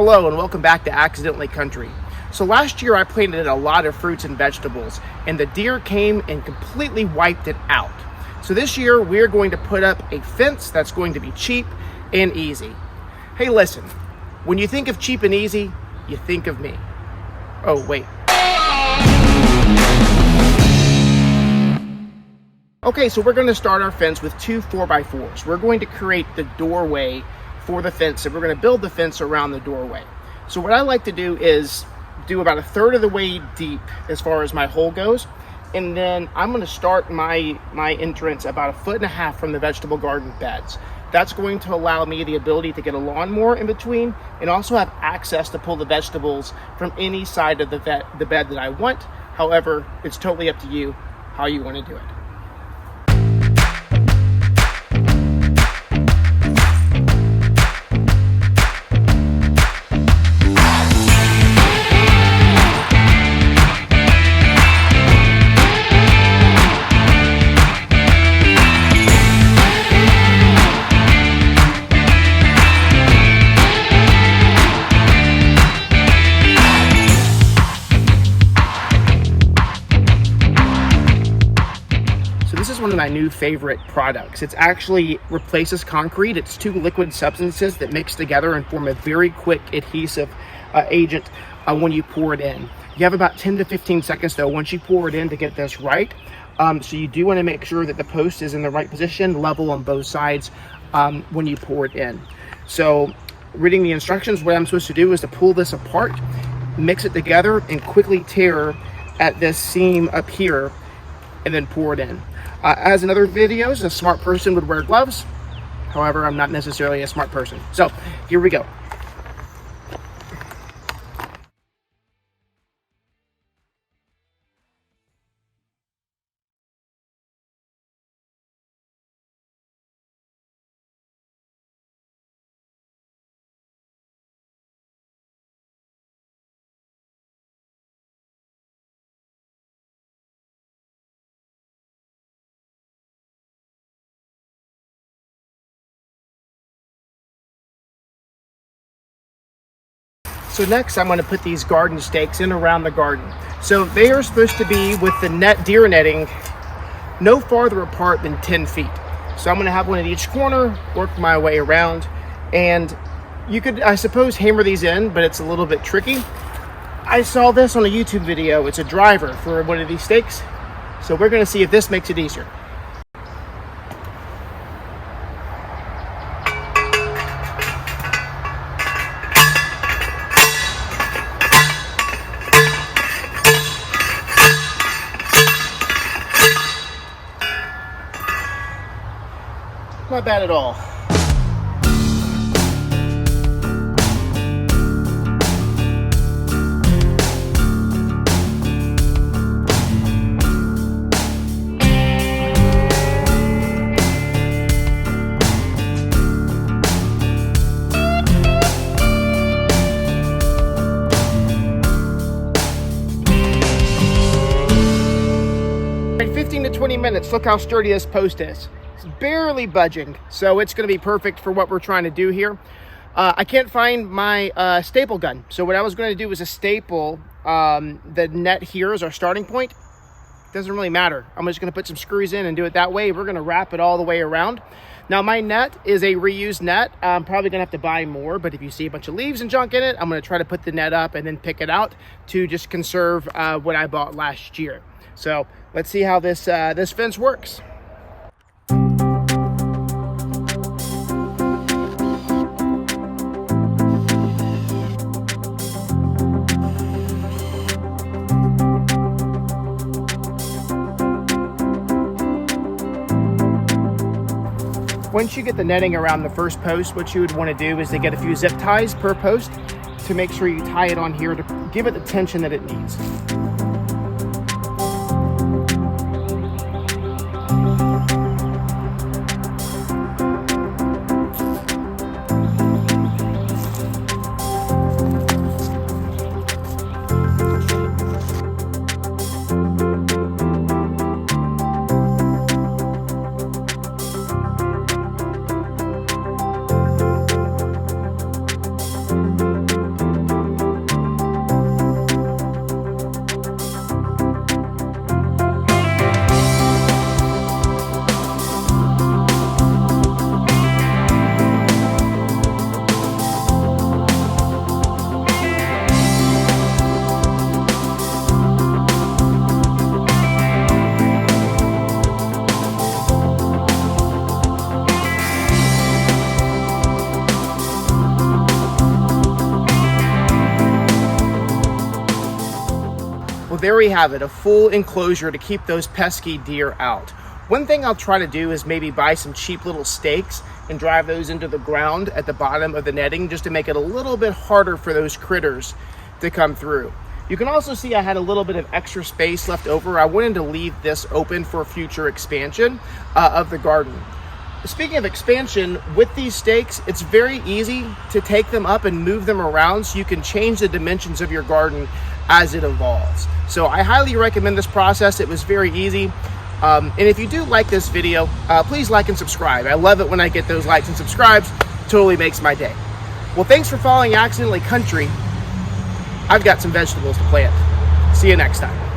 Hello and welcome back to Accidentally Country. So last year I planted a lot of fruits and vegetables and the deer came and completely wiped it out. So this year we're going to put up a fence that's going to be cheap and easy. Hey listen, when you think of cheap and easy, you think of me. Oh wait. Okay, so we're going to start our fence with two 4x4s. We're going to create the doorway for the fence, and we're going to build the fence around the doorway. So what I like to do is do about a third of the way deep as far as my hole goes, and then I'm going to start my entrance about 1.5 feet from the vegetable garden beds. That's going to allow me the ability to get a lawnmower in between and also have access to pull the vegetables from any side of the bed that I want. However, it's totally up to you how you want to do it. This is one of my new favorite products. It actually replaces concrete. It's two liquid substances that mix together and form a very quick adhesive agent when you pour it in. You have about 10 to 15 seconds though once you pour it in to get this right. So you do want to make sure that the post is in the right position, level on both sides when you pour it in. So reading the instructions, what I'm supposed to do is to pull this apart, mix it together, and quickly tear at this seam up here and then pour it in. As in other videos, a smart person would wear gloves. However, I'm not necessarily a smart person. So here we go. So next I'm going to put these garden stakes in around the garden. So they are supposed to be with the deer netting no farther apart than 10 feet. So I'm going to have one at each corner, work my way around, and you could, I suppose, hammer these in, but it's a little bit tricky. I saw this on a YouTube video. It's a driver for one of these stakes. So we're going to see if this makes it easier. Not bad at all. In 15 to 20 minutes, look how sturdy this post is. It's barely budging, so it's going to be perfect for what we're trying to do here. I can't find my staple gun, so what I was going to do was a staple the net here as our starting point. Doesn't really matter. I'm just going to put some screws in and do it that way. We're going to wrap it all the way around. Now my net is a reused net. I'm probably going to have to buy more, but if you see a bunch of leaves and junk in it, I'm going to try to put the net up and then pick it out to just conserve what I bought last year. So let's see how this fence works. Once you get the netting around the first post, what you would want to do is to get a few zip ties per post to make sure you tie it on here to give it the tension that it needs. there we have it, a full enclosure to keep those pesky deer out. One thing I'll try to do is maybe buy some cheap little stakes and drive those into the ground at the bottom of the netting just to make it a little bit harder for those critters to come through. You can also see I had a little bit of extra space left over. I wanted to leave this open for future expansion of the garden. Speaking of expansion, with these stakes, it's very easy to take them up and move them around so you can change the dimensions of your garden as it evolves. So I highly recommend this process. It was very easy. And if you do like this video, please like and subscribe. I love it when I get those likes and subscribes. Totally makes my day. Well, thanks for following Accidentally Country. I've got some vegetables to plant. See you next time.